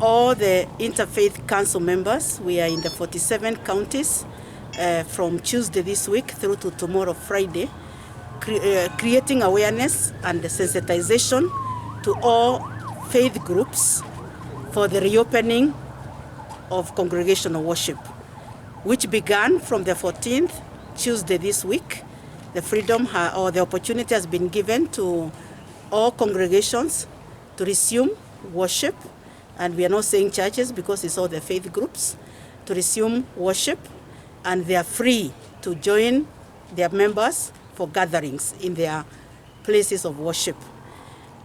all the Interfaith Council members. We are in the 47 counties from Tuesday this week through to tomorrow, Friday, creating awareness and sensitization to all faith groups for the reopening of congregational worship, which began from the 14th, Tuesday this week. The freedom or the opportunity has been given to all congregations to resume worship, and we are not saying churches because it's all the faith groups, to resume worship, and they are free to join their members for gatherings in their places of worship.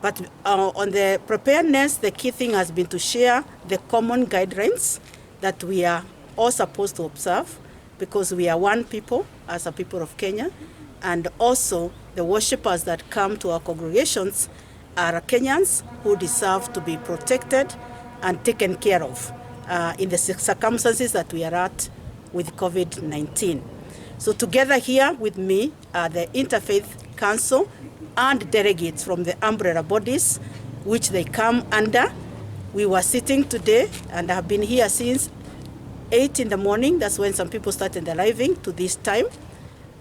But on the preparedness, the key thing has been to share the common guidelines that we are all supposed to observe, because we are one people as a people of Kenya, and also the worshippers that come to our congregations are Kenyans who deserve to be protected and taken care of in the circumstances that we are at with COVID-19. So together here with me are the Interfaith Council and delegates from the umbrella bodies which they come under. We were sitting today and have been here since 8 in the morning. That's when some people started arriving to this time,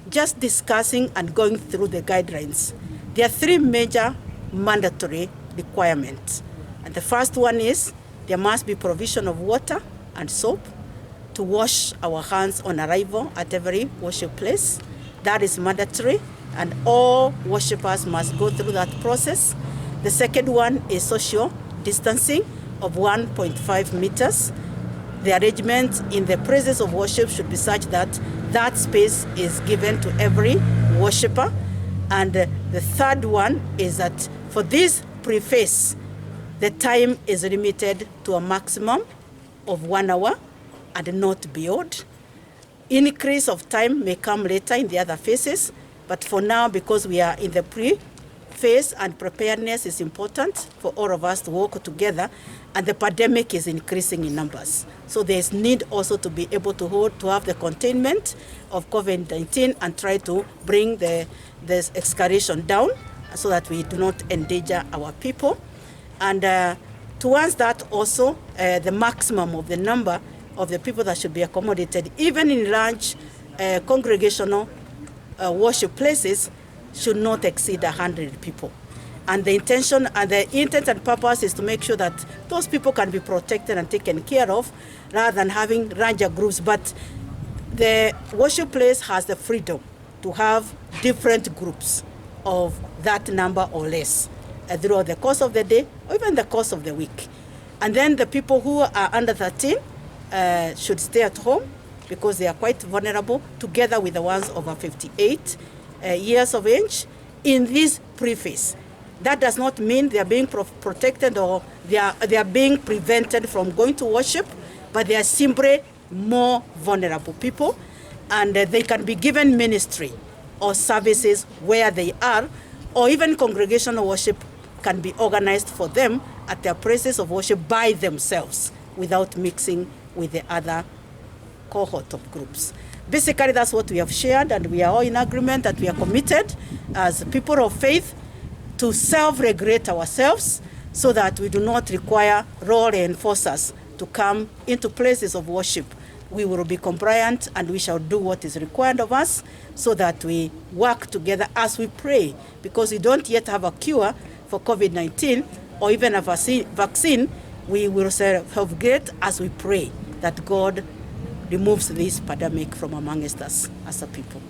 just discussing and going through the guidelines. There are 3 major mandatory requirements. And the first one is there must be provision of water and soap to wash our hands on arrival at every worship place. That is mandatory, and all worshippers must go through that process. The second one is social distancing of 1.5 meters. The arrangement in the places of worship should be such that that space is given to every worshipper. And the third one is that for this preface, the time is limited to a maximum of 1 hour and not beyond. Increase of time may come later in the other phases, but for now, because we are in the pre-phase and preparedness is important for all of us to work together, and the pandemic is increasing in numbers. So there's need also to be able to have the containment of COVID-19 and try to bring the escalation down so that we do not endanger our people. And towards that also, the maximum of the number of the people that should be accommodated, even in large congregational worship places, should not exceed 100 people. And the intention and the intent and purpose is to make sure that those people can be protected and taken care of, rather than having larger groups. But the worship place has the freedom to have different groups of that number or less throughout the course of the day or even the course of the week. And then the people who are under 13 should stay at home because they are quite vulnerable, together with the ones over 58 years of age in this preface. That does not mean they are being protected or they are being prevented from going to worship, but they are simply more vulnerable people, and they can be given ministry or services where they are, or even congregational worship can be organized for them at their places of worship by themselves without mixing with the other cohort of groups. Basically, that's what we have shared, and we are all in agreement that we are committed as people of faith to self-regulate ourselves so that we do not require law enforcers to come into places of worship. We will be compliant and we shall do what is required of us so that we work together as we pray, because we don't yet have a cure for COVID-19 or even a vaccine. We will self-regulate as we pray that God removes this pandemic from amongst us as a people.